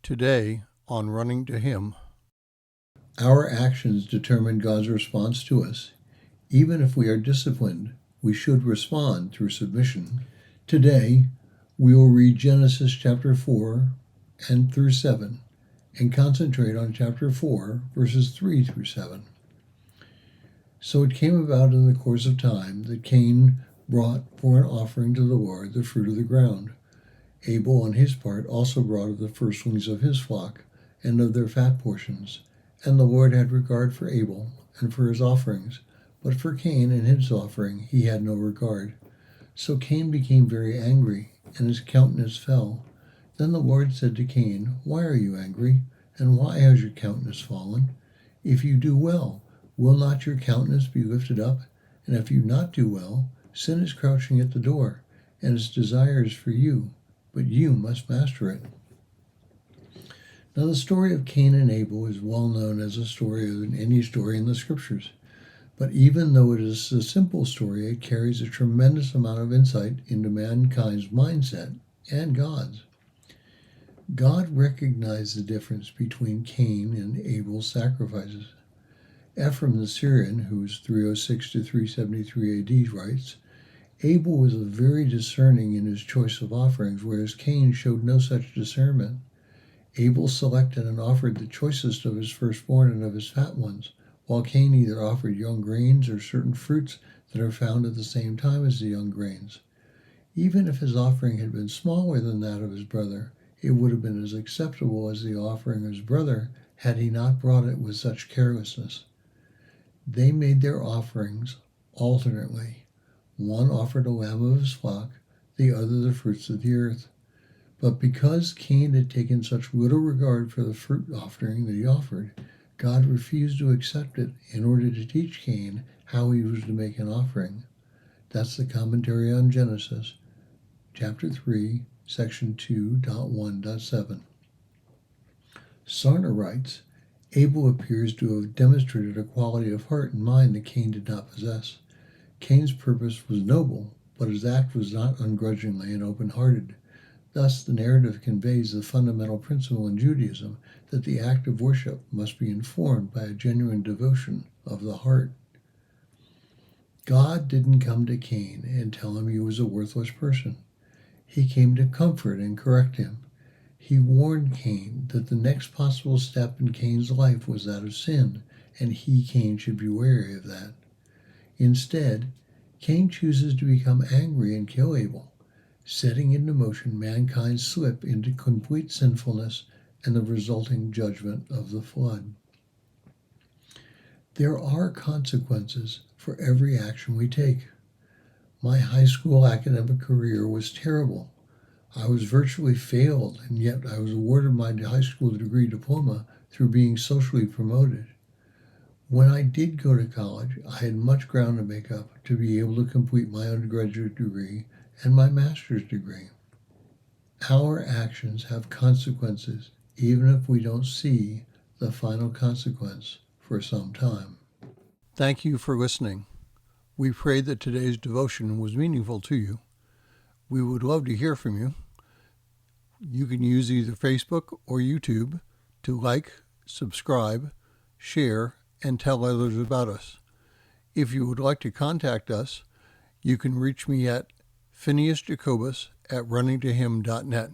Today on Running to Him. Our actions determine God's response to us. Even if we are disciplined, we should respond through submission. Today, we will read Genesis chapter 4 and through 7 and concentrate on chapter 4, verses 3 through 7. So it came about in the course of time that Cain brought for an offering to the Lord the fruit of the ground. Abel, on his part, also brought of the firstlings of his flock and of their fat portions. And the Lord had regard for Abel and for his offerings, but for Cain and his offering he had no regard. So Cain became very angry, and his countenance fell. Then the Lord said to Cain, "Why are you angry, and why has your countenance fallen? If you do well, will not your countenance be lifted up? And if you not do well, sin is crouching at the door, and its desire is for you, but you must master it." Now the story of Cain and Abel is well known as a story of any story in the Scriptures. But even though it is a simple story, it carries a tremendous amount of insight into mankind's mindset and God's. God recognized the difference between Cain and Abel's sacrifices. Ephraim the Syrian, who's 306 to 373 AD, writes, "Abel was very discerning in his choice of offerings, whereas Cain showed no such discernment. Abel selected and offered the choicest of his firstborn and of his fat ones, while Cain either offered young grains or certain fruits that are found at the same time as the young grains. Even if his offering had been smaller than that of his brother, it would have been as acceptable as the offering of his brother had he not brought it with such carelessness. They made their offerings alternately. One offered a lamb of his flock, the other the fruits of the earth. But because Cain had taken such little regard for the fruit offering that he offered, God refused to accept it in order to teach Cain how he was to make an offering." That's the commentary on Genesis, chapter 3, section 2.1.7. Sarner writes, "Abel appears to have demonstrated a quality of heart and mind that Cain did not possess. Cain's purpose was noble, but his act was not ungrudgingly and open-hearted. Thus, the narrative conveys the fundamental principle in Judaism that the act of worship must be informed by a genuine devotion of the heart." God didn't come to Cain and tell him he was a worthless person. He came to comfort and correct him. He warned Cain that the next possible step in Cain's life was that of sin, and he, Cain, should be wary of that. Instead, Cain chooses to become angry and kill Abel, setting into motion mankind's slip into complete sinfulness and the resulting judgment of the flood. There are consequences for every action we take. My high school academic career was terrible. I was virtually failed, and yet I was awarded my high school degree diploma through being socially promoted. When I did go to college, I had much ground to make up to be able to complete my undergraduate degree and my master's degree. Our actions have consequences, even if we don't see the final consequence for some time. Thank you for listening. We pray that today's devotion was meaningful to you. We would love to hear from you. You can use either Facebook or YouTube to like, subscribe, share, and tell others about us. If you would like to contact us, you can reach me at phineasjacobus@runningtohim.net.